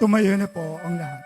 Tumayo na po ang lahat.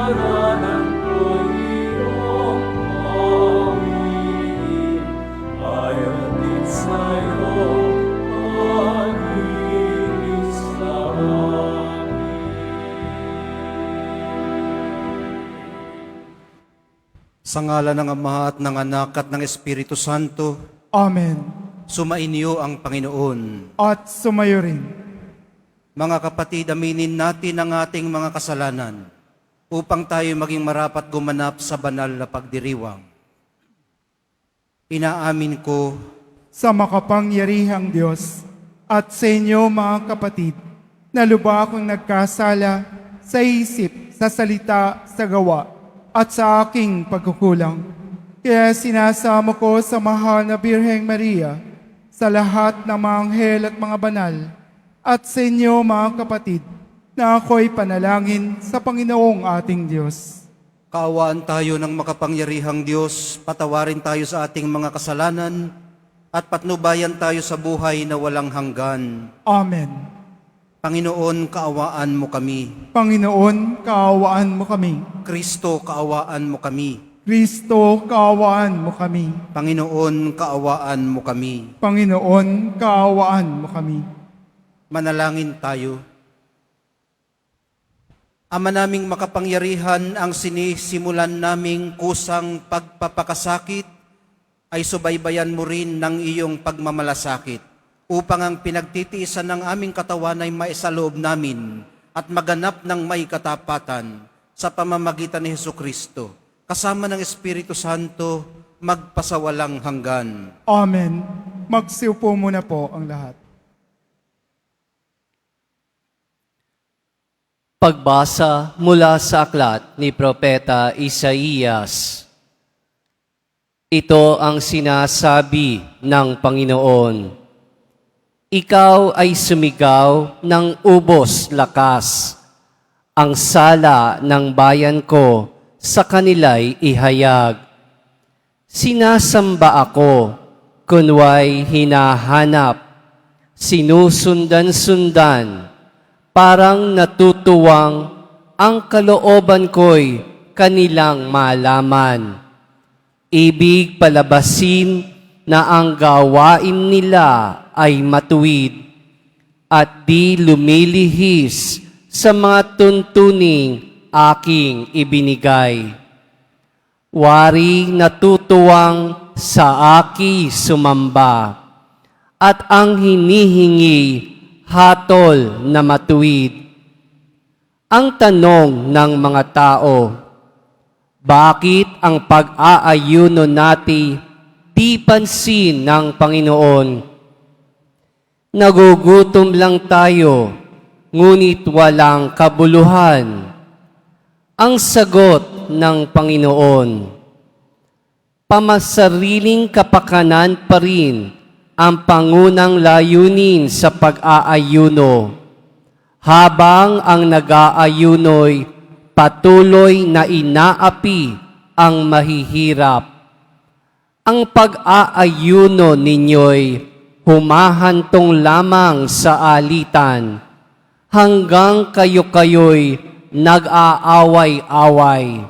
kasalanan ko'y iyong pawiin, ay hatid sa'yo, pag-ibig sa akin. Sa ngalan ng Ama at ng Anak at ng Espiritu Santo, Amen. sumainyo ang Panginoon. At sumayo rin. Mga kapatid, aminin natin ang ating mga kasalanan upang tayo maging marapat gumanap sa banal na pagdiriwang. Inaamin ko Sa makapangyarihang Diyos at sa inyo mga kapatid, na lubha akong nagkasala sa isip, sa salita, sa gawa, at sa aking pagkukulang. Kaya sinasamo ko sa mahal na Birheng Maria, sa lahat ng mga anghel at mga banal, at sa inyo mga kapatid, na ako'y panalangin sa Panginoong ating Diyos. kaawaan tayo ng makapangyarihang Diyos, patawarin tayo sa ating mga kasalanan, at patnubayan tayo sa buhay na walang hanggan. Amen. Panginoon, kaawaan mo kami. Panginoon, kaawaan mo kami. Kristo, kaawaan mo kami. Kristo, kaawaan mo kami. Panginoon, kaawaan mo kami. Panginoon, kaawaan mo kami. Manalangin tayo. Ama naming makapangyarihan, ang sinisimulan naming kusang pagpapakasakit ay subaybayan mo rin ng iyong pagmamalasakit upang ang pinagtitiisan ng aming katawan ay maisaloob namin at maganap ng may katapatan sa pamamagitan ni Hesukristo, kasama ng Espiritu Santo, magpasawalang hanggan. Amen. Magsiupo muna po ang lahat. Pagbasa mula sa aklat ni Propeta Isaías. Ito ang sinasabi ng Panginoon. Ikaw ay sumigaw ng ubos lakas. Ang sala ng bayan ko sa kanila'y ihayag. Sinasamba ako, kunway hinahanap. Sinusundan-sundan, parang natutuwang ang kalooban ko'y kanilang malaman. Ibig palabasin na ang gawain nila ay matuwid at di lumilihis sa mga tuntuning aking ibinigay. Wari natutuwang sa aki sumamba at ang hinihingi hatol na matuwid. Ang tanong ng mga tao, bakit ang pag-aayuno natin di pansin ng Panginoon? Nagugutom lang tayo, ngunit walang kabuluhan. Ang sagot ng Panginoon, pamasariling kapakanan pa rin ang pangunang layunin sa pag-aayuno, habang ang nag-aayuno'y patuloy na inaapi ang mahihirap. Ang pag-aayuno ninyo'y humahantong lamang sa alitan, hanggang kayo-kayo'y nag-aaway-away.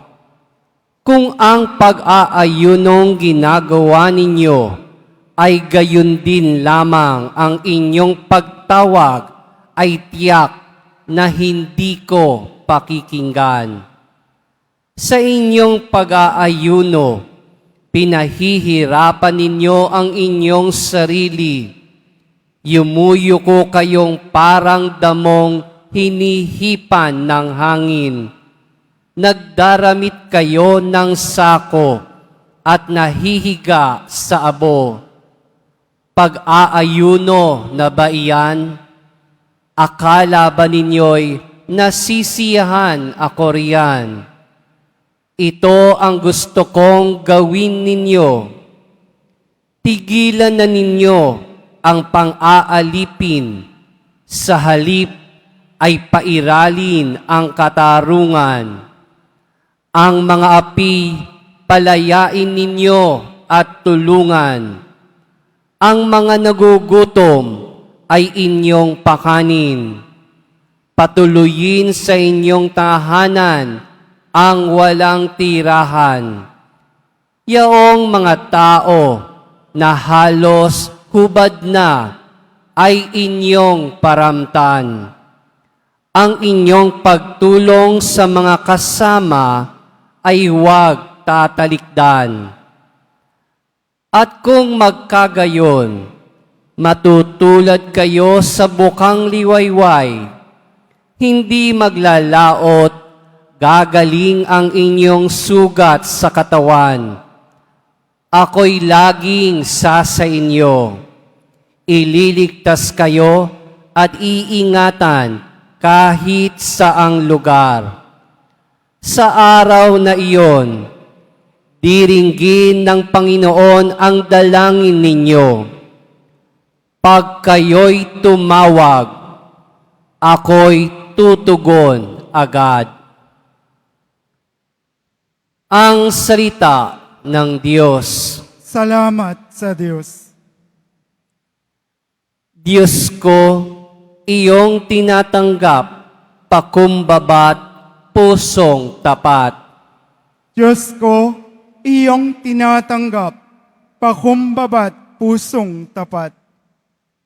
Kung ang pag-aayunong ginagawa ninyo ay gayon din lamang ang inyong pagtawag, ay tiyak na hindi ko pakikinggan. Sa inyong pag-aayuno, pinahihirapan ninyo ang inyong sarili. Yumuyuko kayong parang damong hinihipan ng hangin. Nagdaramit kayo ng sako at nahihiga sa abo. Pag-aayuno na ba iyan? Akala ba ninyo'y nasisiyahan ako riyan? Ito ang gusto kong gawin ninyo. Tigilan na ninyo ang pang-aalipin. Sa halip ay pairalin ang katarungan. Ang mga api palayain ninyo at tulungan. Ang mga nagugutom ay inyong pakanin. Patuloyin sa inyong tahanan ang walang tirahan. Yaong mga tao na halos hubad na ay inyong paramtan. Ang inyong pagtulong sa mga kasama ay huwag tatalikdan. At kung magkagayon, matutulad kayo sa bukang liwayway, hindi maglalaot, gagaling ang inyong sugat sa katawan. Ako'y laging sa inyo. Ililigtas kayo at iingatan kahit saang lugar. Sa araw na iyon, diringgin ng Panginoon ang dalangin ninyo. Pag kayo'y tumawag, ako'y tutugon agad. Ang salita ng Diyos. Salamat sa Diyos. Diyos ko, iyong tinatanggap, pakumbabat, pusong tapat. Diyos ko, iyong tinatanggap, pakumbabat pusong tapat.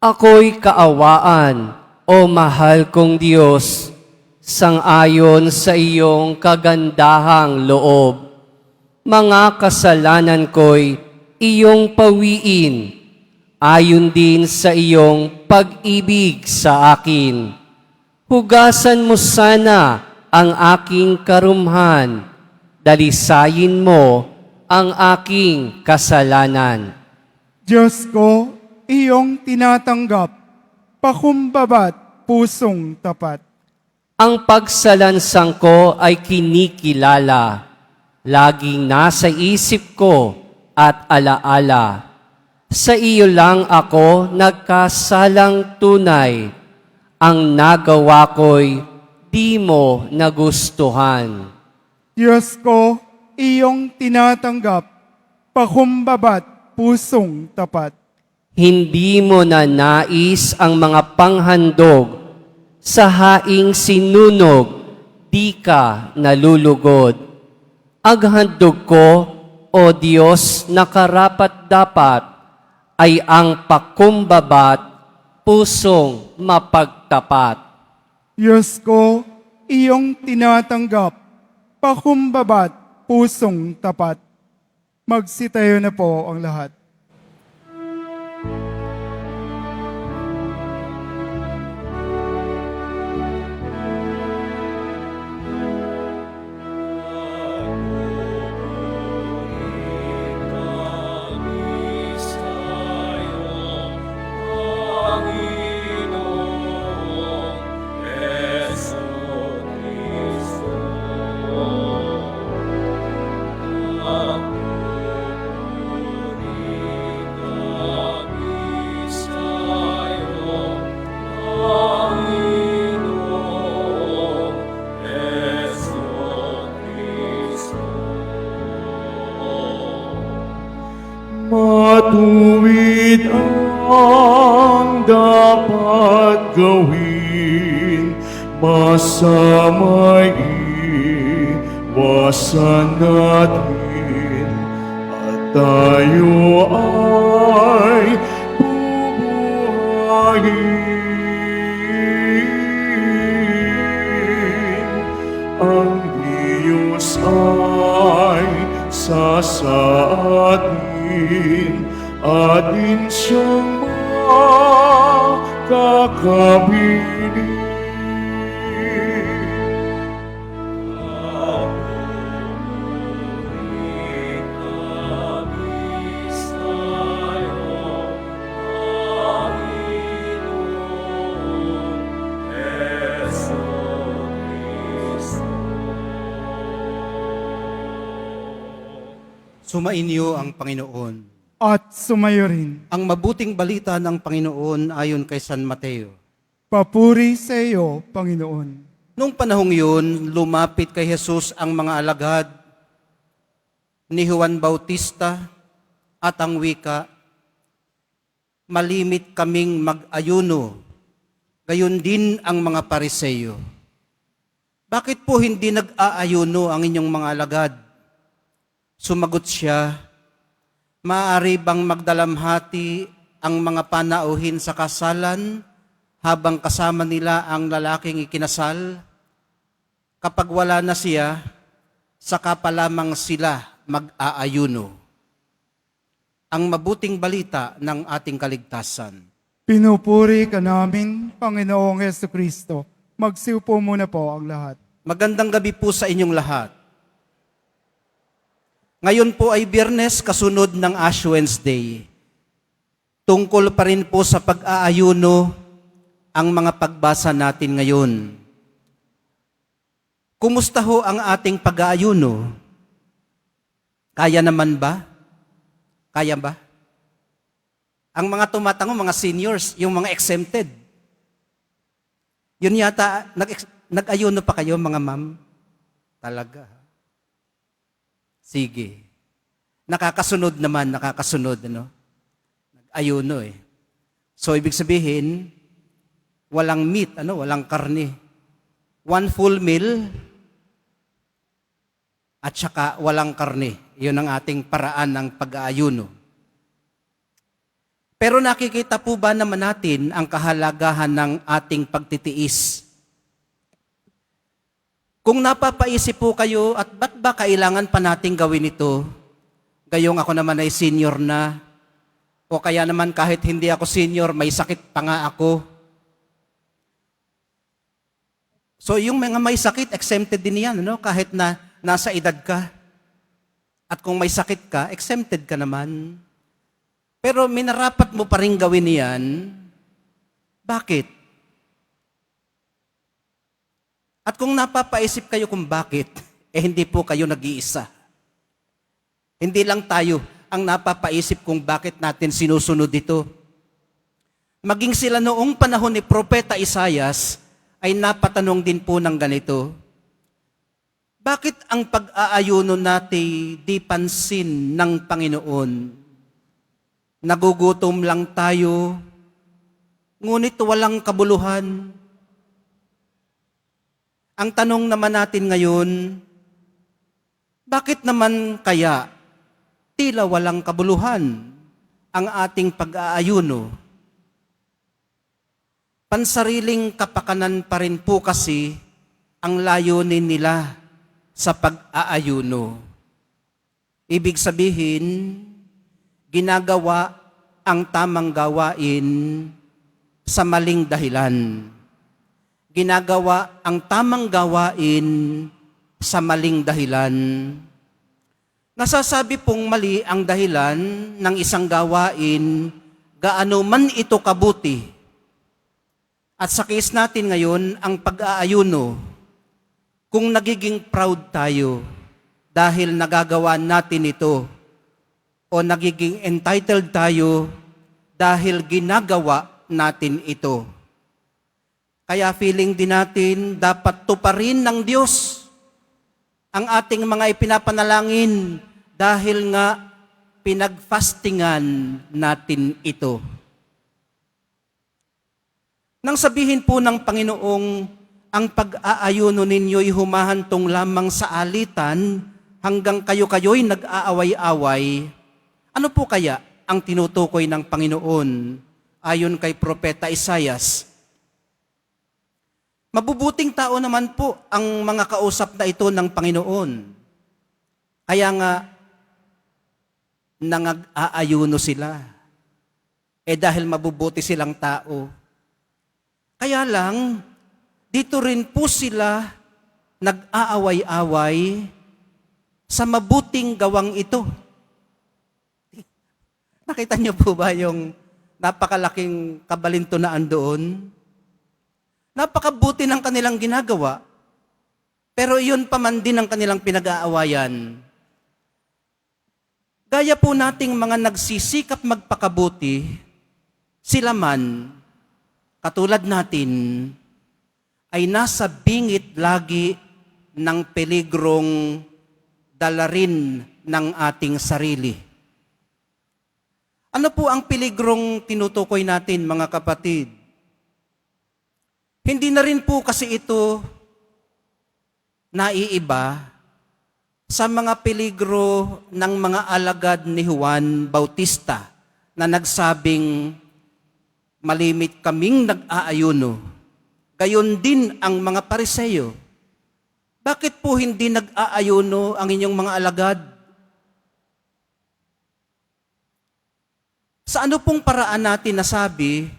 Ako'y kaawaan, o mahal kong Diyos, sang-ayon sa iyong kagandahang loob. Mga kasalanan ko'y iyong pawiin, ayon din sa iyong pag-ibig sa akin. Hugasan mo sana ang aking karumhan, dalisayin mo ang aking kasalanan. Diyos ko, iyong tinatanggap, pakumbabat pusong tapat. Ang pagsalansang ko ay kinikilala, laging nasa isip ko at alaala. Sa iyo lang ako nagkasalang tunay, ang nagawa ko'y di mo nagustuhan. Diyos ko, iyong tinatanggap, pakumbabat pusong tapat. Hindi mo na nais ang mga panghandog, sa haing sinunog, di ka nalulugod. Aghandog ko, o Diyos na karapat-dapat, ay ang pakumbabat, pusong mapagtapat. Diyos ko, iyong tinatanggap, pakumbabat pusong tapat. Magsitayo na po ang lahat. Matuwid ang dapat gawin, masama'y iwasan natin, at tayo ay bubuhayin. Ang Diyos ay sasaatin, atin siyang makakabilin. Sumainyo ang Panginoon. At sumayo rin. Ang mabuting balita ng Panginoon ayon kay San Mateo. Papuri sa iyo, Panginoon. Nung panahong yun, lumapit kay Jesus ang mga alagad ni Juan Bautista at ang wika, malimit kaming mag-ayuno, gayon din ang mga Pariseyo. bakit po hindi nag-aayuno ang inyong mga alagad? Sumagot siya, maaari bang magdalamhati ang mga panauhin sa kasalan habang kasama nila ang lalaking ikinasal? Kapag wala na siya, saka pa lamang sila mag-aayuno. Ang mabuting balita ng ating kaligtasan. Pinupuri ka namin, Panginoong Jesucristo. Magsiupo muna po ang lahat. Magandang gabi po sa inyong lahat. Ngayon po ay Biyernes, kasunod ng Ash Wednesday. Tungkol pa rin po sa pag-aayuno ang mga pagbasa natin ngayon. Kumusta ho ang ating pag-aayuno? Kaya naman ba? Kaya ba? Ang mga tumatango, mga seniors, yung mga exempted. Yun yata, nag-ayuno pa kayo mga ma'am? Talaga. Sige. Nakakasunod naman, ano? Nag-ayuno eh. So, ibig sabihin, walang meat, walang karne. One full meal, at saka walang karne. Yun ang ating paraan ng pag-aayuno. Pero nakikita po ba naman natin ang kahalagahan ng ating pagtitiis? Kung napapaisip po kayo, at ba't ba kailangan pa nating gawin ito? Gayong ako naman ay senior na, o kaya naman kahit hindi ako senior, may sakit pa nga ako. So yung mga may sakit, exempted din yan, kahit na nasa edad ka. At kung may sakit ka, exempted ka naman. Pero minarapat mo pa rin gawin yan. Bakit? At kung napapaisip kayo kung bakit, hindi po kayo nag-iisa. Hindi lang tayo ang napapaisip kung bakit natin sinusunod ito. Maging sila noong panahon ni Propeta Isaias ay napatanong din po ng ganito, bakit ang pag-aayuno natin di pansin ng Panginoon? Nagugutom lang tayo, ngunit walang kabuluhan. Ang tanong naman natin ngayon, bakit naman kaya tila walang kabuluhan ang ating pag-aayuno? Pansariling kapakanan pa rin po kasi ang layunin nila sa pag-aayuno. Ibig sabihin, ginagawa ang tamang gawain sa maling dahilan. Ginagawa ang tamang gawain sa maling dahilan. Nasasabi pong mali ang dahilan ng isang gawain, gaano man ito kabuti. At sa case natin ngayon, ang pag-aayuno, kung nagiging proud tayo dahil nagagawa natin ito, o nagiging entitled tayo dahil ginagawa natin ito. Kaya feeling din natin dapat tuparin ng Diyos ang ating mga ipinapanalangin dahil nga pinagfastingan natin ito. Nang sabihin po ng Panginoong ang pag-aayuno ninyo'y humahantong lamang sa alitan hanggang kayo-kayo'y nag-aaway-away, ano po kaya ang tinutukoy ng Panginoon ayon kay Propeta Isaias? Mabubuting tao naman po ang mga kausap na ito ng Panginoon. Kaya nga, nang-aayuno sila. Dahil mabubuti silang tao. Kaya lang, dito rin po sila nag-aaway-away sa mabuting gawang ito. Nakita niyo po ba yung napakalaking kabalintunaan doon? Napakabuti ng kanilang ginagawa, pero iyon pa man din ang kanilang pinag-aawayan. Gaya po nating mga nagsisikap magpakabuti, sila man, katulad natin, ay nasa bingit lagi ng peligrong dala rin ng ating sarili. Ano po ang peligrong tinutukoy natin, mga kapatid? Hindi na rin po kasi ito naiiba sa mga peligro ng mga alagad ni Juan Bautista na nagsabing, malimit kaming nag-aayuno. Gayon din ang mga Pariseo. Bakit po hindi nag-aayuno ang inyong mga alagad? Sa ano pong paraan natin nasabi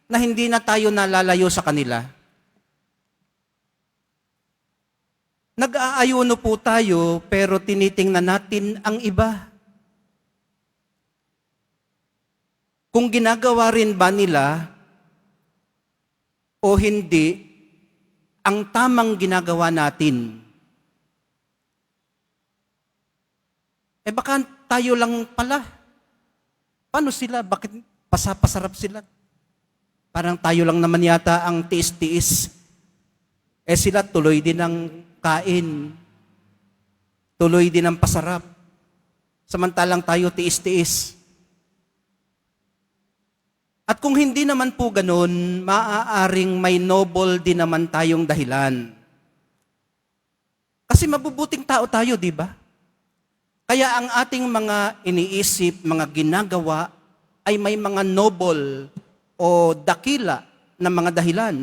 na hindi na tayo nalalayo sa kanila? Nag-aayuno po tayo pero tinitingnan natin ang iba. Kung ginagawa rin ba nila o hindi ang tamang ginagawa natin. Baka tayo lang pala. Paano sila? Bakit pasarap sila? Parang tayo lang naman yata ang tiis-tiis. Sila tuloy din ang kain. Tuloy din ang pasarap. Samantalang tayo tiis-tiis. At kung hindi naman po ganun, maaaring may noble din naman tayong dahilan. Kasi mabubuting tao tayo, di ba? Kaya ang ating mga iniisip, mga ginagawa, ay may mga noble o dakila na mga dahilan.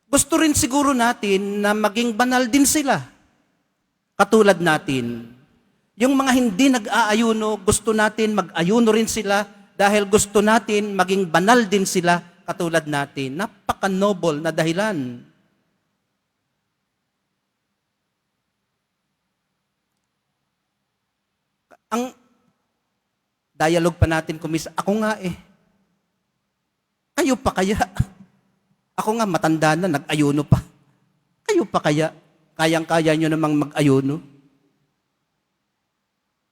Gusto rin siguro natin na maging banal din sila. Katulad natin. Yung mga hindi nag-aayuno, gusto natin mag-ayuno rin sila dahil gusto natin maging banal din sila katulad natin. Napaka-noble na dahilan. Ang dialogue pa natin, kumisa, ako nga kayo pa kaya? Ako nga matanda na, nag-ayuno pa. Kayo pa kaya? Kayang-kaya nyo namang mag-ayuno?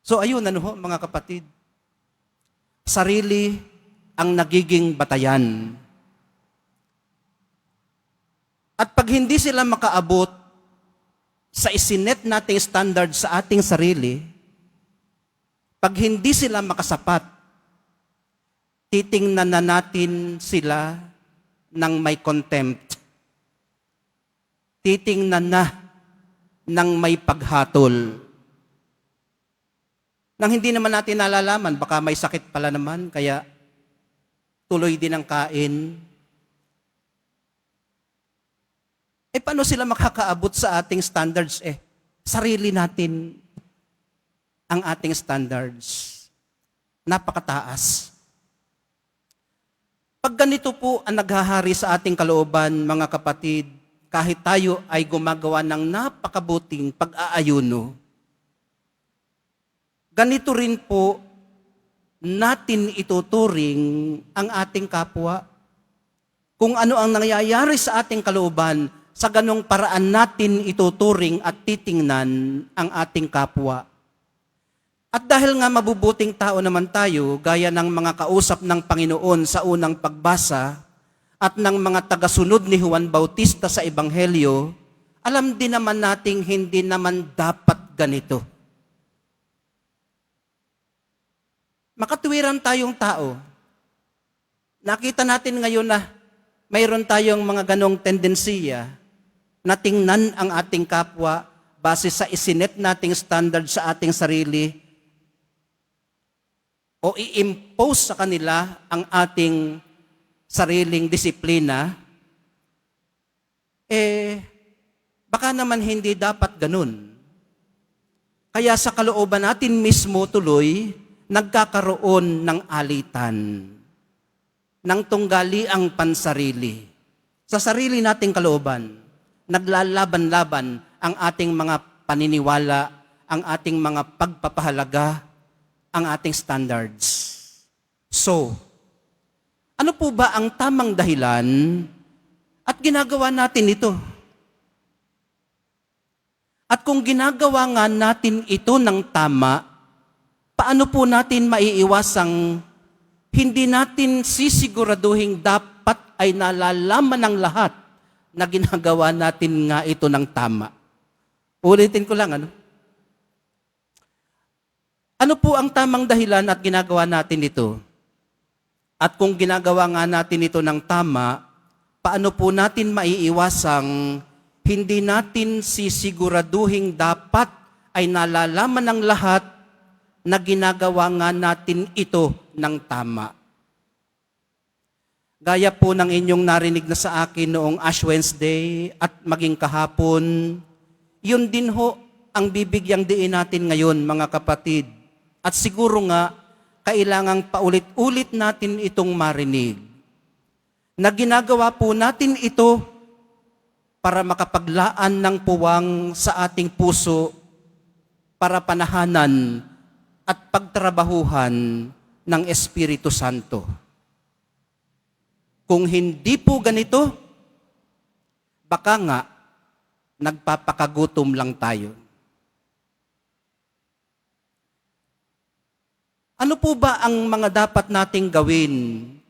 So ayun, mga kapatid. Sarili ang nagiging batayan. At pag hindi sila makaabot sa isinet nating standard sa ating sarili, pag hindi sila makasapat, titingnan na natin sila ng may contempt. Titingnan na ng may paghatol. Nang hindi naman natin nalalaman, baka may sakit pala naman, kaya tuloy din ang kain. Paano sila makakaabot sa ating standards? Sarili natin ang ating standards. Napakataas. Pag ganito po ang naghahari sa ating kalooban, mga kapatid, kahit tayo ay gumagawa ng napakabuting pag-aayuno, ganito rin po natin ituturing ang ating kapwa. Kung ano ang nangyayari sa ating kalooban, sa ganong paraan natin ituturing at titingnan ang ating kapwa. At dahil nga mabubuting tao naman tayo, gaya ng mga kausap ng Panginoon sa unang pagbasa at ng mga tagasunod ni Juan Bautista sa Ebanghelyo, alam din naman nating hindi naman dapat ganito. Makatwiran tayong tao. Nakita natin ngayon na mayroon tayong mga ganong tendensiya na tingnan ang ating kapwa base sa isinet nating standard sa ating sarili o i-impose sa kanila ang ating sariling disiplina, baka naman hindi dapat ganun. Kaya sa kalooban natin mismo tuloy, nagkakaroon ng alitan, ng tunggaliang pansarili. Sa sarili nating kalooban, naglalaban-laban ang ating mga paniniwala, ang ating mga pagpapahalaga, ang ating standards. So, ano po ba ang tamang dahilan at ginagawa natin ito? At kung ginagawa nga natin ito ng tama, paano po natin maiiwasang hindi natin sisiguraduhin dapat ay nalalaman ng lahat na ginagawa natin nga ito ng tama? Ulitin ko lang, Ano po ang tamang dahilan at ginagawa natin ito? At kung ginagawa nga natin ito ng tama, paano po natin maiiwasang hindi natin sisiguraduhin dapat ay nalalaman ng lahat na ginagawa nga natin ito ng tama. Gaya po ng inyong narinig na sa akin noong Ash Wednesday at maging kahapon, yun din ho ang bibigyang diin natin ngayon, mga kapatid. At siguro nga, kailangang paulit-ulit natin itong marinig. Na ginagawa po natin ito para makapaglaan ng puwang sa ating puso para panahanan at pagtrabahuhan ng Espiritu Santo. Kung hindi po ganito, baka nga nagpapakagutom lang tayo. Ano po ba ang mga dapat nating gawin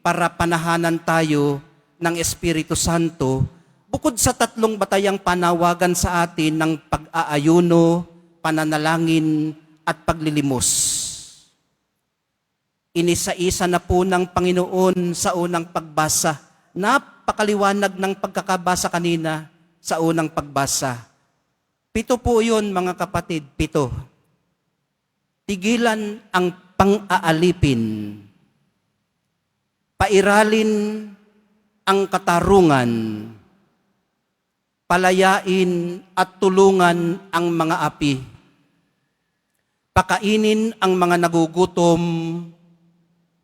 para panahanan tayo ng Espiritu Santo bukod sa 3 batayang panawagan sa atin ng pag-aayuno, pananalangin at paglilimos? Inisa-isa na po ng Panginoon sa unang pagbasa. Napakaliwanag ng pagkakabasa kanina sa unang pagbasa. 7 po yun, mga kapatid, 7. Tigilan ang pang-aalipin. Pairalin ang katarungan. Palayain at tulungan ang mga api. Pakainin ang mga nagugutom.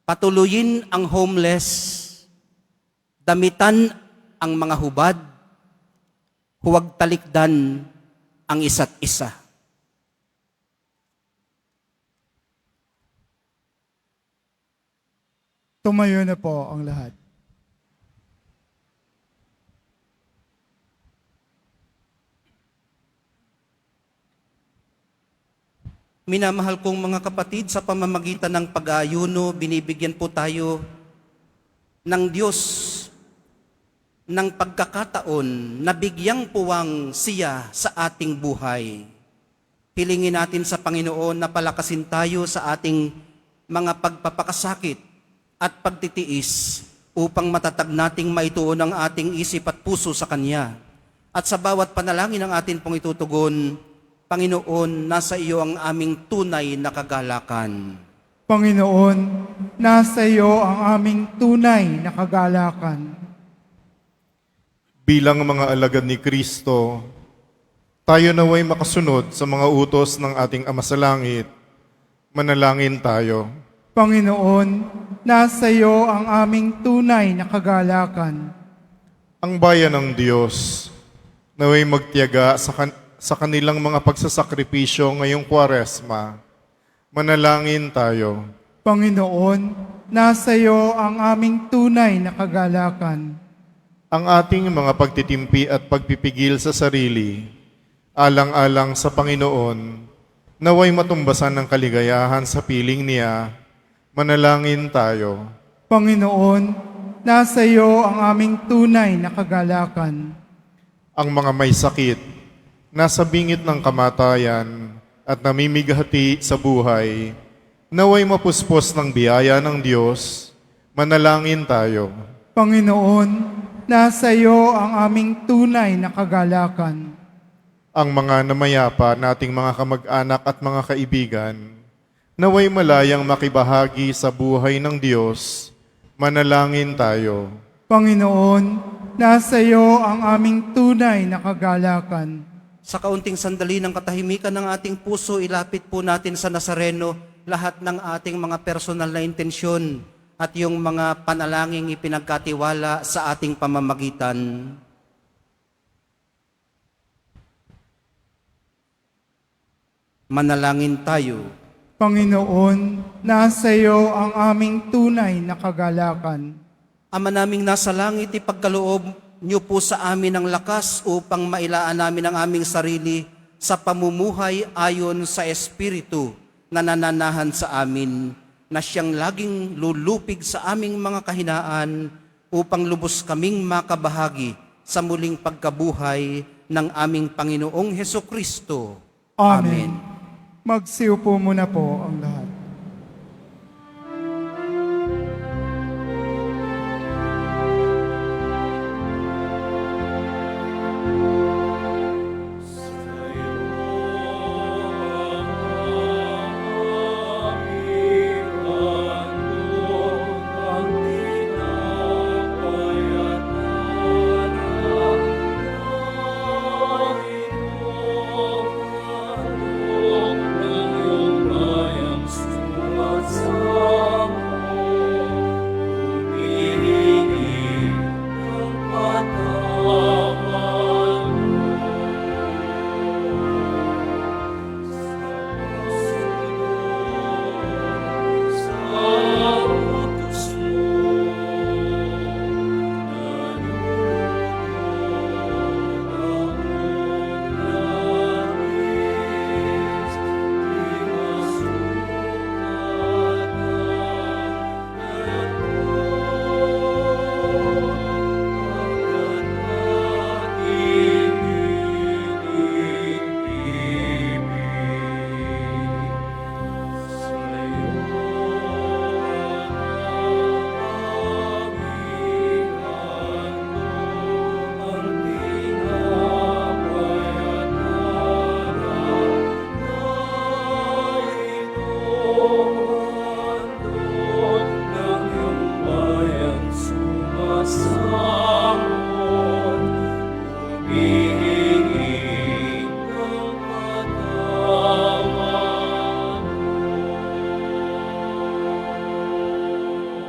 Patuluyin ang homeless, damitan ang mga hubad, huwag talikdan ang isa't isa. Tumayo na po ang lahat. Minamahal kong mga kapatid, sa pamamagitan ng pag-aayuno, binibigyan po tayo ng Diyos ng pagkakataon na bigyang puwang siya sa ating buhay. Hilingin natin sa Panginoon na palakasin tayo sa ating mga pagpapakasakit at pagtitiis upang matatag nating maituon ang ating isip at puso sa Kanya. At sa bawat panalangin ng atin pong itutugon, Panginoon, nasa iyo ang aming tunay na kagalakan. Panginoon, nasa iyo ang aming tunay na kagalakan. Bilang mga alagad ni Kristo, tayo naway makasunod sa mga utos ng ating Ama sa Langit. Manalangin tayo. Panginoon, nasa iyo ang aming tunay na kagalakan. Ang bayan ng Diyos, naway magtiyaga sa kanilang mga pagsasakripisyo ngayong Kwaresma. Manalangin tayo. Panginoon, nasa iyo ang aming tunay na kagalakan. Ang ating mga pagtitimpi at pagpipigil sa sarili, alang-alang sa Panginoon, naway matumbasan ng kaligayahan sa piling niya. Manalangin tayo. Panginoon, nasa iyo ang aming tunay na kagalakan. Ang mga may sakit, nasa bingit ng kamatayan at namimigahati sa buhay, naway mapuspos ng biyaya ng Diyos. Manalangin tayo. Panginoon, nasa iyo ang aming tunay na kagalakan. Ang mga namayapa nating mga kamag-anak at mga kaibigan, naway malayang makibahagi sa buhay ng Diyos. Manalangin tayo. Panginoon, nasa iyo ang aming tunay na kagalakan. Sa kaunting sandali ng katahimikan ng ating puso, ilapit po natin sa Nazareno lahat ng ating mga personal na intensyon at yung mga panalangin ipinagkatiwala sa ating pamamagitan. Manalangin tayo. Panginoon, nasa iyo ang aming tunay na kagalakan. Ama naming nasa langit, ipagkaloob niyo po sa amin ang lakas upang mailaan namin ang aming sarili sa pamumuhay ayon sa Espiritu na nananahan sa amin, na siyang laging lulupig sa aming mga kahinaan upang lubos kaming makabahagi sa muling pagkabuhay ng aming Panginoong Hesukristo. Amen. Magsiupo muna po ang lahat.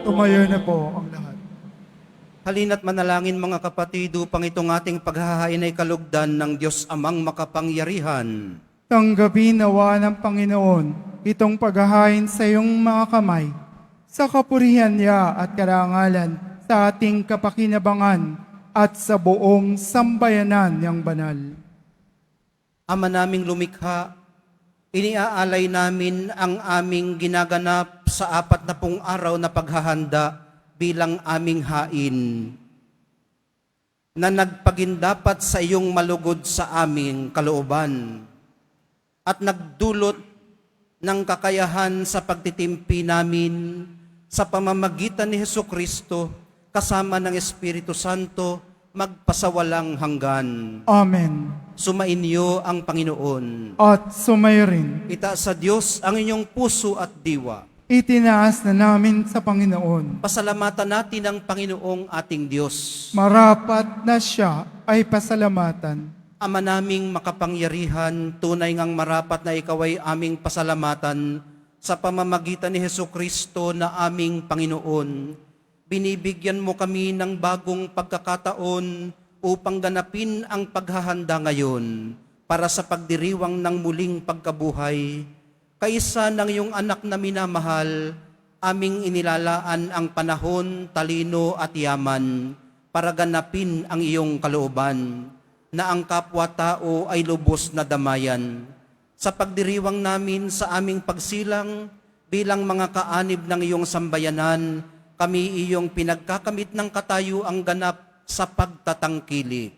Tumayo na po ang lahat. Halina't manalangin mga kapatid upang itong ating paghahain ay kalugdan ng Diyos Amang makapangyarihan. Tanggapin nawa ng Panginoon itong paghahain sa iyong mga kamay, sa kapurihan niya at karangalan sa ating kapakinabangan at sa buong sambayanan niyang banal. Ama naming lumikha, iniaalay namin ang aming ginaganap sa 40 araw na paghahanda bilang aming hain na nagpagindapat sa iyong malugod sa aming kalooban at nagdulot ng kakayahan sa pagtitimpi namin sa pamamagitan ni Hesukristo kasama ng Espiritu Santo magpasawalang hanggan. Amen. Sumainyo ang Panginoon. At sumayo rin, Itaas sa Diyos ang inyong puso at diwa. itinaas na namin sa Panginoon. Pasalamatan natin ang Panginoong ating Diyos. Marapat na siya ay pasalamatan. Ama naming makapangyarihan, tunay ngang marapat na ikaw ay aming pasalamatan sa pamamagitan ni Hesukristo na aming Panginoon. Binibigyan mo kami ng bagong pagkakataon upang ganapin ang paghahanda ngayon para sa pagdiriwang ng muling pagkabuhay. Kaisa ng iyong anak na minamahal, aming inilalaan ang panahon, talino at yaman para ganapin ang iyong kalooban na ang kapwa-tao ay lubos na damayan. Sa pagdiriwang namin sa aming pagsilang bilang mga kaanib ng iyong sambayanan, kami iyong pinagkakamit ng katayuang ganap sa pagtatangkilik.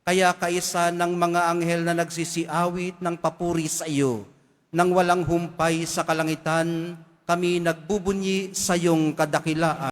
Kaya kaisa ng mga anghel na nagsisiawit ng papuri sa iyo, nang walang humpay sa kalangitan, kami nagbubunyi sa iyong kadakilaan.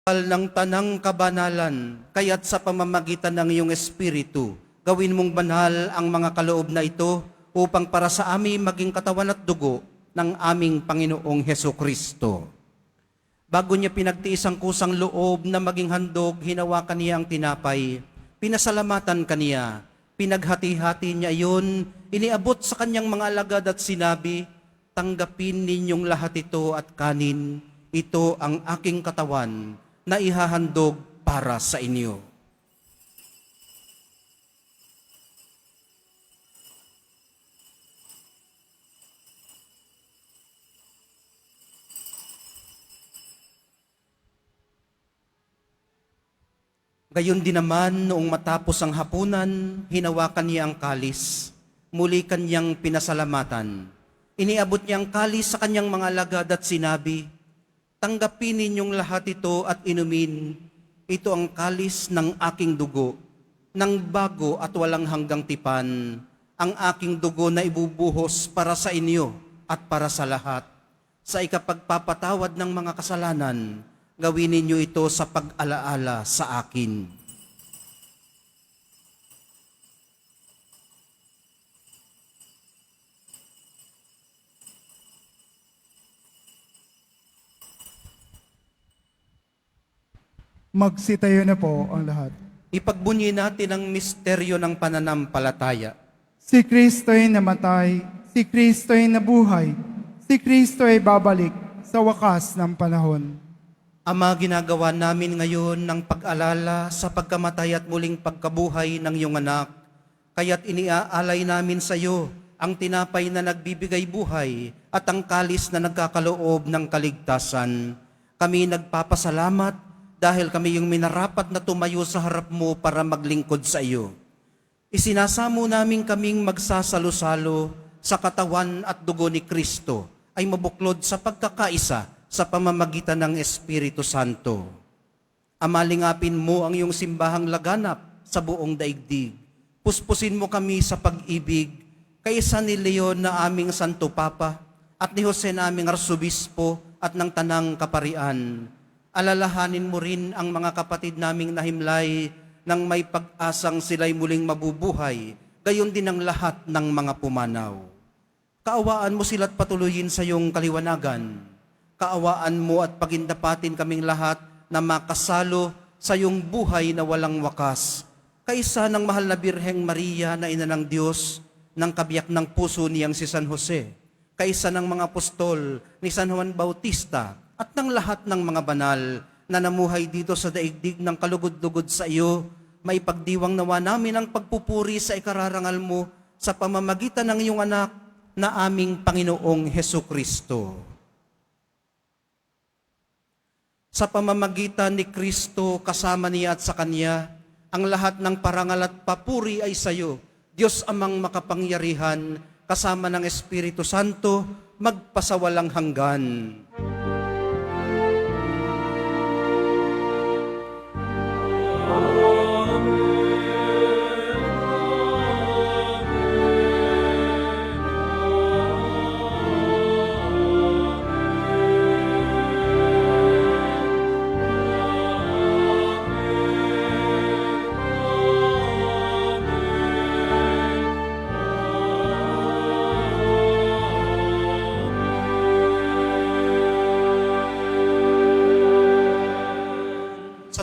Ng tanang kabanalan, kaya't sa pamamagitan ng iyong Espiritu, gawin mong banal ang mga kaloob na ito upang para sa amin maging katawan at dugo ng aming Panginoong Hesukristo. Bago niya pinagtiis ang kusang loob na maging handog, hinawakan niya ang tinapay, pinasalamatan kaniya, pinaghati-hati niya iyon, iniabot sa kanyang mga alagad at sinabi, tanggapin ninyong lahat ito at kanin, ito ang aking katawan, na ihahandog para sa inyo. Gayon din naman, noong matapos ang hapunan, hinawakan niya ang kalis, muli kanyang pinasalamatan. Iniabot niya ang kalis sa kanyang mga alagad at sinabi, tanggapin ninyong lahat ito at inumin. Ito ang kalis ng aking dugo, ng bago at walang hanggang tipan, ang aking dugo na ibubuhos para sa inyo at para sa lahat. Sa ikapagpapatawad ng mga kasalanan, gawin ninyo ito sa pag-alaala sa akin. Magsitayo na po ang lahat. Ipagbunyi natin ang misteryo ng pananampalataya. Si Kristo'y namatay, si Kristo'y nabuhay, si Kristo'y babalik, sa wakas ng panahon. Ama, ginagawa namin ngayon ng pag-alala sa pagkamatay at muling pagkabuhay ng iyong anak. Kaya't iniaalay namin sa iyo ang tinapay na nagbibigay buhay at ang kalis na nagkakaloob ng kaligtasan. Kami nagpapasalamat dahil kami yung minarapat na tumayo sa harap mo para maglingkod sa iyo. Isinasamo namin kaming magsasalo-salo sa katawan at dugo ni Kristo ay mabuklod sa pagkakaisa sa pamamagitan ng Espiritu Santo. Amalingapin mo ang iyong simbahang laganap sa buong daigdig. Puspusin mo kami sa pag-ibig kaysa ni Leon na aming Santo Papa at ni Jose na aming Arsobispo at ng Tanang Kaparian. Alalahanin mo rin ang mga kapatid naming nahimlay nang may pag-asang sila'y muling mabubuhay, gayon din ang lahat ng mga pumanaw. Kaawaan mo sila't patuloyin sa iyong kaliwanagan. Kaawaan mo at pagindapatin kaming lahat na makasalo sa iyong buhay na walang wakas. Kaisa ng mahal na Birheng Maria na ina ng Diyos, ng kabiyak ng puso niyang si San Jose, kaisa ng mga apostol ni San Juan Bautista at ng lahat ng mga banal na namuhay dito sa daigdig ng kalugod-lugod sa iyo, may pagdiwang nawa namin ang pagpupuri sa ikararangal mo sa pamamagitan ng iyong anak na aming Panginoong Hesukristo. Sa pamamagitan ni Kristo, kasama niya at sa Kanya, ang lahat ng parangal at papuri ay sa iyo, Diyos Amang makapangyarihan, kasama ng Espiritu Santo, magpasawalang hanggan.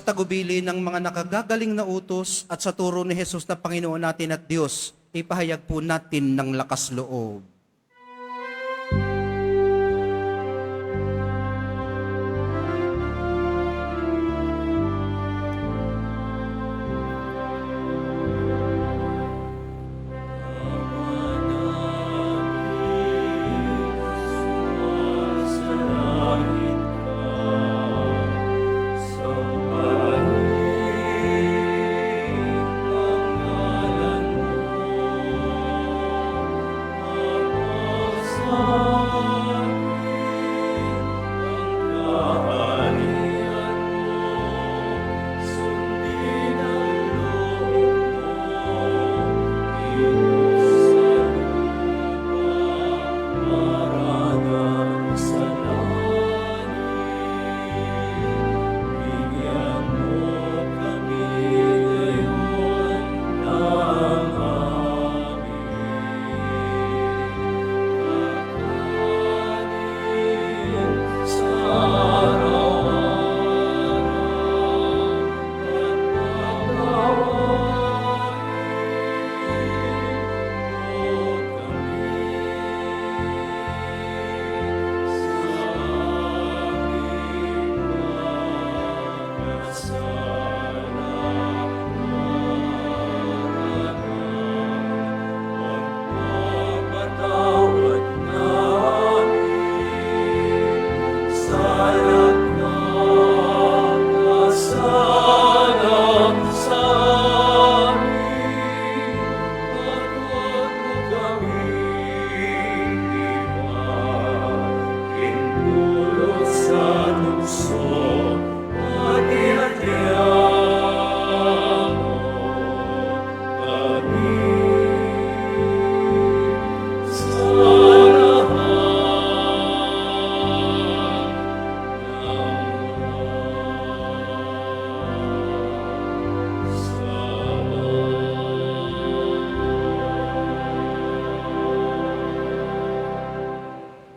Tagubili ng mga nakagagaling na utos at sa turo ni Jesus na Panginoon natin at Diyos, ipahayag po natin ng lakas loob.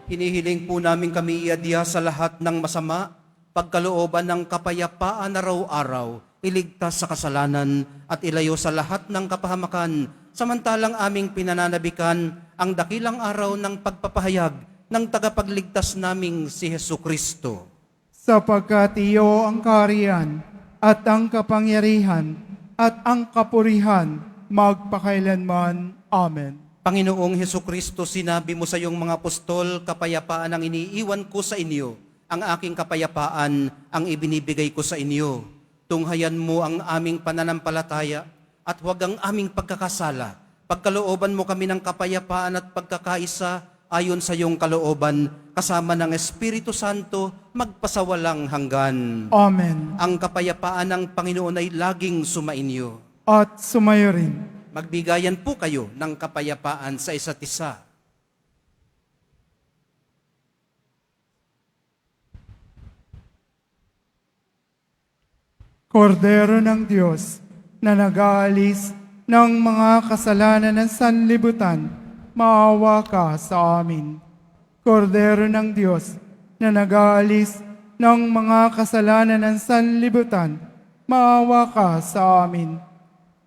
Hinihiling po namin kami iadya sa lahat ng masama, pagkalooban ng kapayapaan araw-araw, iligtas sa kasalanan at ilayo sa lahat ng kapahamakan, samantalang aming pinananabikan ang dakilang araw ng pagpapahayag ng tagapagligtas naming si Hesu Kristo. Sapagkat iyo ang kaharian at ang kapangyarihan at ang kapurihan magpakailanman. Amen. Panginoong Hesu Kristo, sinabi mo sa iyong mga apostol, kapayapaan ang iniiwan ko sa inyo, ang aking kapayapaan ang ibinibigay ko sa inyo. Tunghayan mo ang aming pananampalataya at huwag ang aming pagkakasala. Pagkalooban mo kami ng kapayapaan at pagkakaisa ayon sa iyong kalooban, kasama ng Espiritu Santo, magpasawalang hanggan. Amen. Ang kapayapaan ng Panginoon ay laging sumainyo. At sumayo rin. Magbigayan po kayo ng kapayapaan sa isa't isa. Kordero ng Diyos na nag-aalis ng mga kasalanan ng sanlibutan, maawa ka sa amin. Kordero ng Diyos na nag-aalis ng mga kasalanan ng sanlibutan, maawa ka sa amin.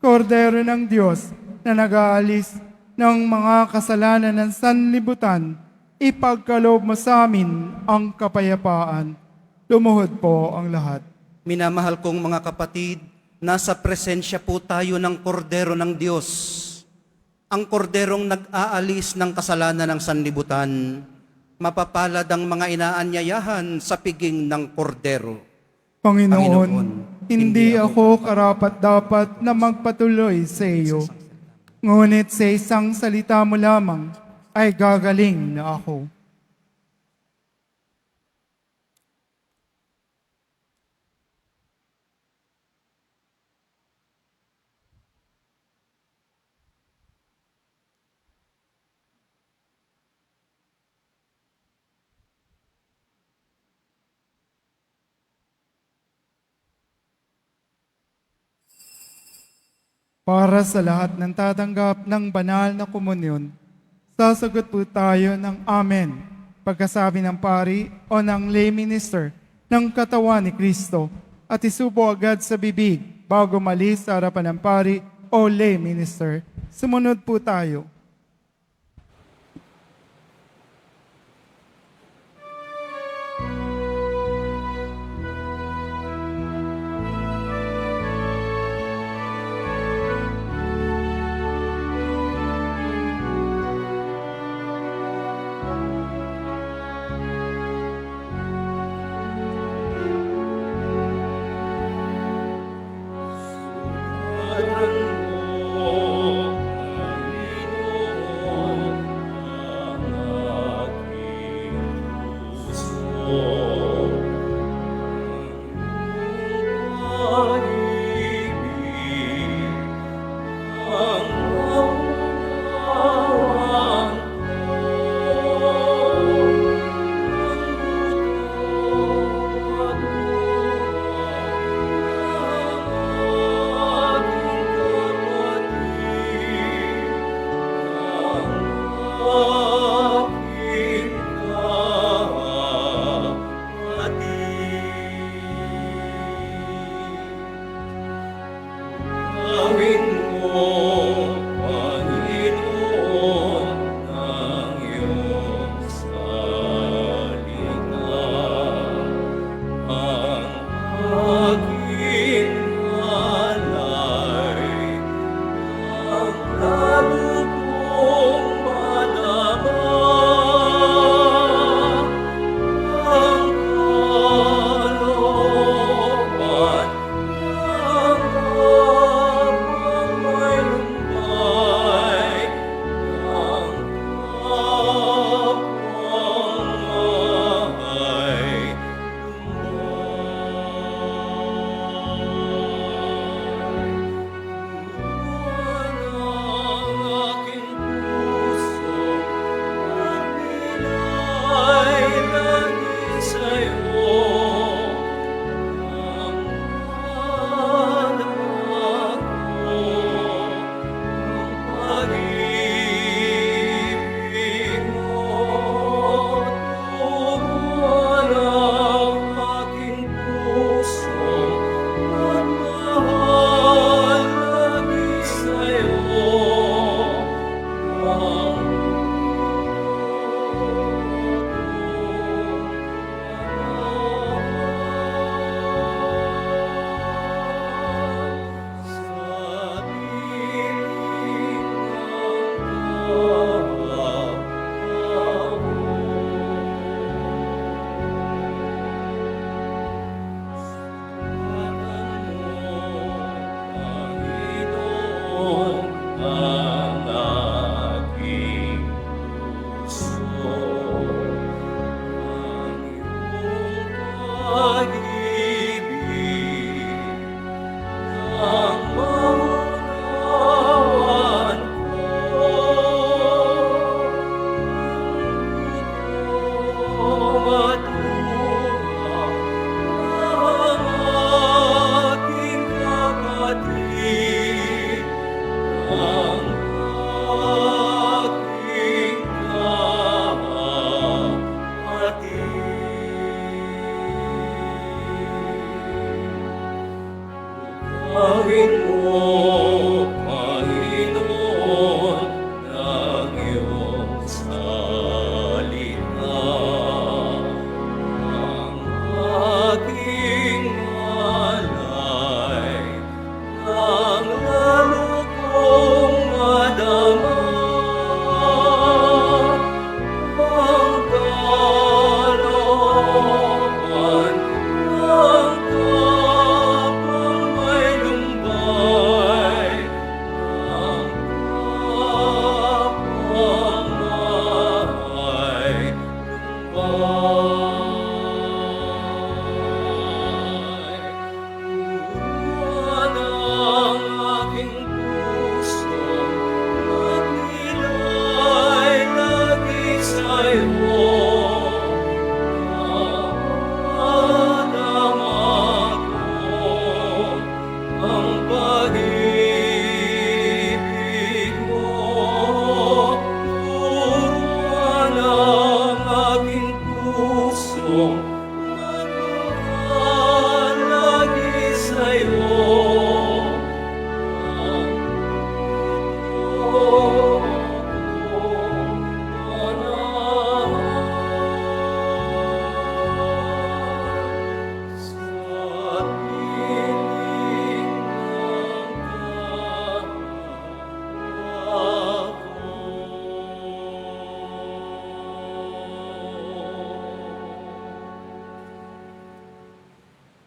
Kordero ng Diyos na nag-aalis ng mga kasalanan ng sanlibutan, ipagkaloob mo sa amin ang kapayapaan. Lumuhod po ang lahat. Minamahal kong mga kapatid, nasa presensya po tayo ng Kordero ng Diyos. Ang Korderong nag-aalis ng kasalanan ng sanlibutan. Mapapalad ang mga inaanyayahan sa piging ng Kordero. Panginoon, hindi ako karapat-dapat na magpatuloy sa iyo. Ngunit sa isang salita mo lamang ay gagaling na ako. Para sa lahat ng tatanggap ng banal na komunyon, sasagot po tayo ng Amen pagkasabi ng pari o ng lay minister ng katawan ni Kristo at isubo agad sa bibig bago malis sa harapan ng pari o lay minister. Sumunod po tayo.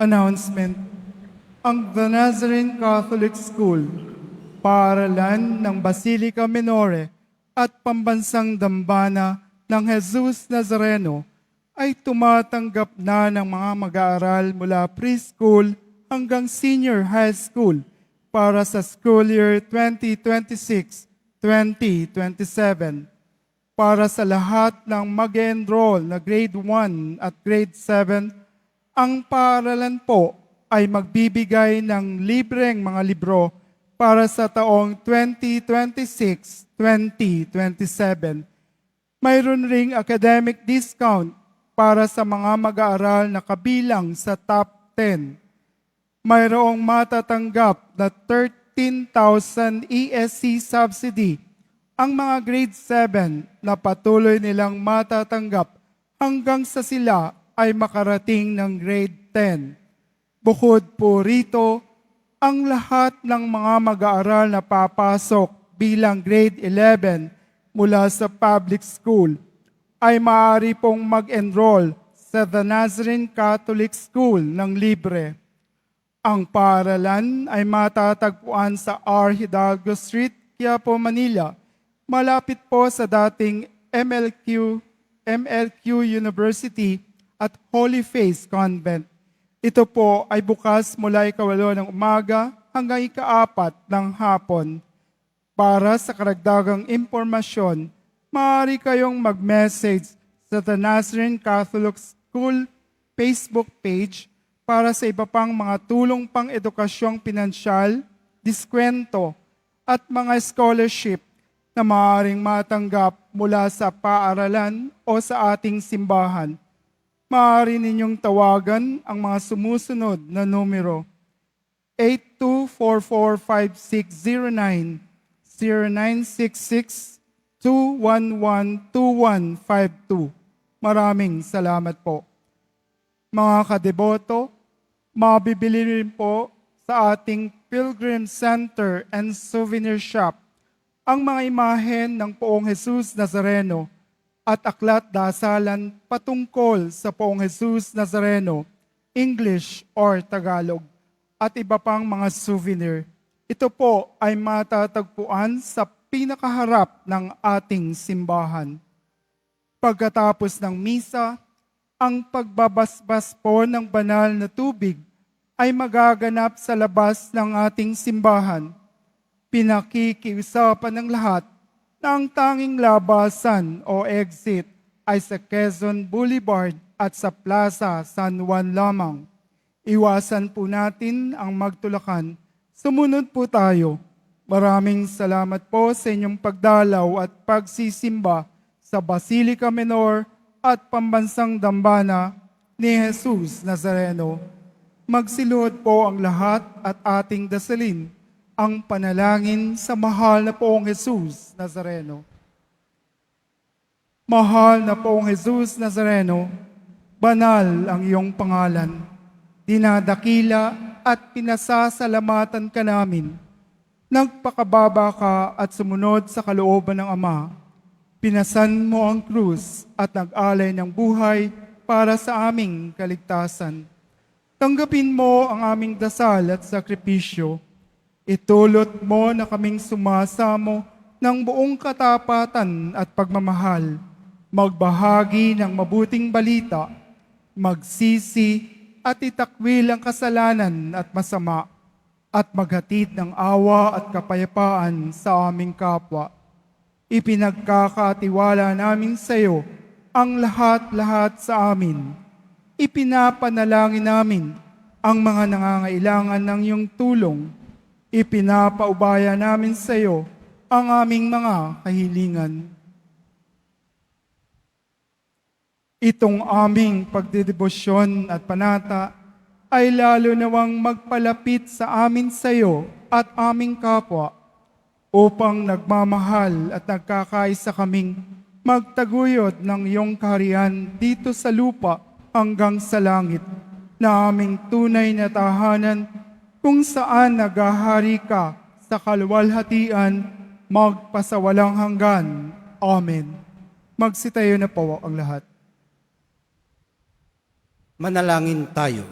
Announcement. Ang The Nazarene Catholic School, paaralan ng Basilica Minore at Pambansang Dambana ng Jesus Nazareno ay tumatanggap na ng mga mag-aaral mula preschool hanggang senior high school para sa school year 2026-2027. Para sa lahat ng mag-enroll na grade 1 at grade 7, ang paaralan po ay magbibigay ng libreng mga libro para sa taong 2026-2027. Mayroon ring academic discount para sa mga mag-aaral na kabilang sa top 10. Mayroong matatanggap na 13,000 ESC subsidy ang mga grade 7 na patuloy nilang matatanggap hanggang sa sila ay makarating ng grade 10. Bukod po rito, ang lahat ng mga mag-aaral na papasok bilang grade 11 mula sa public school ay maaari pong mag-enroll sa The Nazarene Catholic School ng libre. Ang paaralan ay matatagpuan sa R. Hidalgo Street, Quiapo, Manila, malapit po sa dating MLQ University at Holy Face Convent. Ito po ay bukas mula 8:00 ng umaga hanggang 4:00 ng hapon. Para sa karagdagang impormasyon, maaari kayong mag-message sa The Nazarene Catholic School Facebook page para sa iba pang mga tulong pang edukasyong pinansyal, diskwento, at mga scholarship na maaaring matanggap mula sa paaralan o sa ating simbahan. Maaari ninyong tawagan ang mga sumusunod na numero: 82445609, 0966-211-2152. Maraming salamat po. Mga kadeboto, mabibili rin po sa ating Pilgrim Center and Souvenir Shop ang mga imahen ng Poong Jesus Nazareno at aklat dasalan patungkol sa Poong Jesus Nazareno, English or Tagalog, at iba pang mga souvenir. Ito po ay matatagpuan sa pinakaharap ng ating simbahan. Pagkatapos ng misa, ang pagbabasbas po ng banal na tubig ay magaganap sa labas ng ating simbahan. Pinakikiusapan ng lahat na ang tanging labasan o exit ay sa Quezon Boulevard at sa Plaza San Juan lamang. Iwasan po natin ang magtulakan. Sumunod po tayo. Maraming salamat po sa inyong pagdalaw at pagsisimba sa Basilica Minor at Pambansang Dambana ni Jesus Nazareno. Magsiluhod po ang lahat at ating dasalin ang panalangin sa mahal na Poong Jesus Nazareno. Mahal na Poong Jesus Nazareno, banal ang iyong pangalan. Dinadakila at pinasasalamatan ka namin. Nagpakababa ka at sumunod sa kalooban ng Ama. Pinasan mo ang krus at nag-alay ng buhay para sa aming kaligtasan. Tanggapin mo ang aming dasal at sakripisyo. Itulot mo na kaming sumasamo ng buong katapatan at pagmamahal, magbahagi ng mabuting balita, magsisi at itakwil ang kasalanan at masama, at maghatid ng awa at kapayapaan sa aming kapwa. Ipinagkakatiwala namin sa iyo ang lahat-lahat sa amin. Ipinapanalangin namin ang mga nangangailangan ng iyong tulong. Ipinapaubaya namin sa iyo ang aming mga kahilingan. Itong aming pagdedebosyon at panata ay lalo nawang magpalapit sa amin sa iyo at aming kapwa upang nagmamahal at nagkakaisa kaming magtaguyod ng iyong kaharian dito sa lupa hanggang sa langit na aming tunay na tahanan kung saan naghahari ka sa kaluwalhatian magpasawalang hanggan. Amen. Magsitayo na po ang lahat. Manalangin tayo.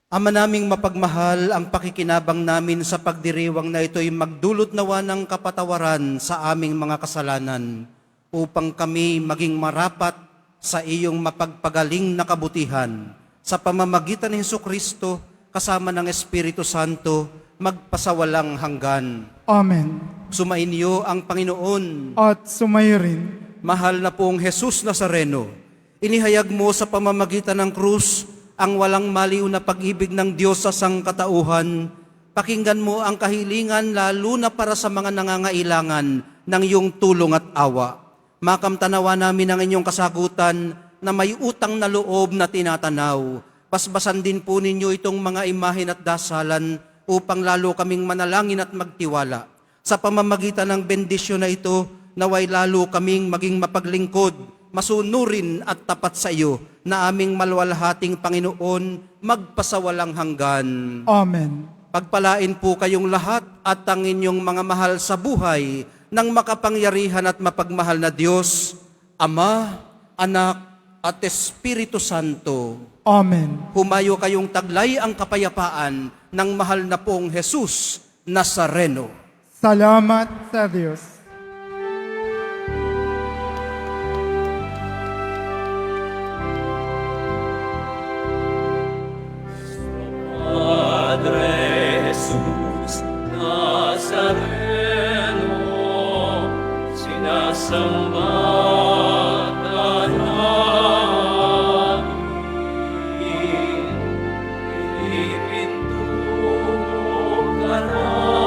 Ama naming mapagmahal, ang pakikinabang namin sa pagdiriwang na ito'y magdulot nawa ng kapatawaran sa aming mga kasalanan upang kami maging marapat sa iyong mapagpagaling na kabutihan. Sa pamamagitan ni Hesukristo, kasama ng Espiritu Santo, magpasawalang hanggan. Amen. Sumainyo ang Panginoon. At sumayo rin. Mahal na pong Jesus Nazareno, inihayag mo sa pamamagitan ng krus ang walang maliw na pag-ibig ng Diyos sa sangkatauhan. Pakinggan mo ang kahilingan lalo na para sa mga nangangailangan ng iyong tulong at awa. Makamtanawa namin ang inyong kasagutan na may utang na loob na tinatanaw. Pasbasan din po ninyo itong mga imahen at dasalan upang lalo kaming manalangin at magtiwala. Sa pamamagitan ng bendisyon na ito, naway lalo kaming maging mapaglingkod, masunurin at tapat sa iyo na aming maluwalhating Panginoon, magpasawalang hanggan. Amen. Pagpalain po kayong lahat at ang inyong mga mahal sa buhay ng makapangyarihan at mapagmahal na Diyos, Ama, Anak, at Espiritu Santo. Amen. Humayo kayong taglay ang kapayapaan ng mahal na pong Jesus Nazareno. Salamat sa Diyos. Padre Jesus Nazareno, sinasamba ka namin, pinipinto ka namin,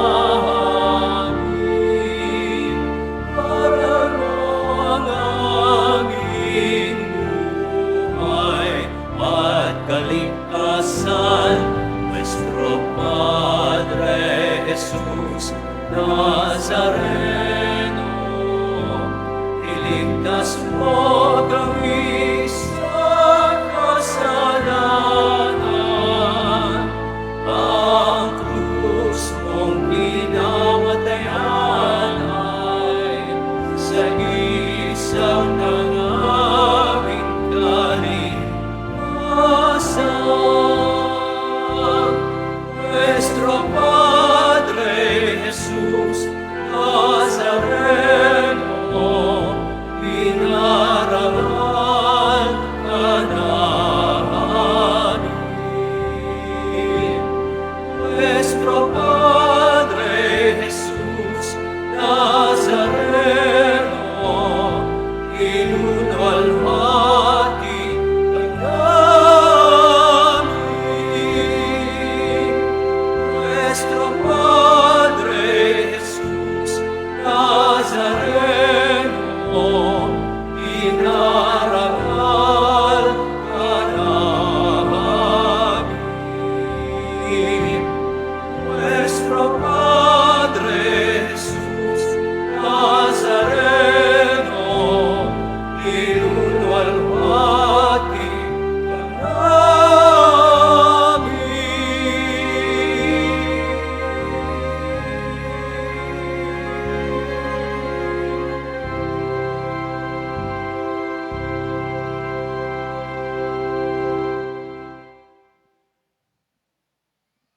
para ng aming buhay at kaligtasan. Nuestro Padre Jesús Nazareno, iligtas mo kami sa kasalanan. Ang krus mong pinamatayan ay sagisang ng aming kaligtasan. Nuestro Padre Jesús Nazareno, pinarangal ka namin. Nuestro Padre Jesús Nazareno, inunalhati ka namin. Nuestro Padre Jesús Nazareno,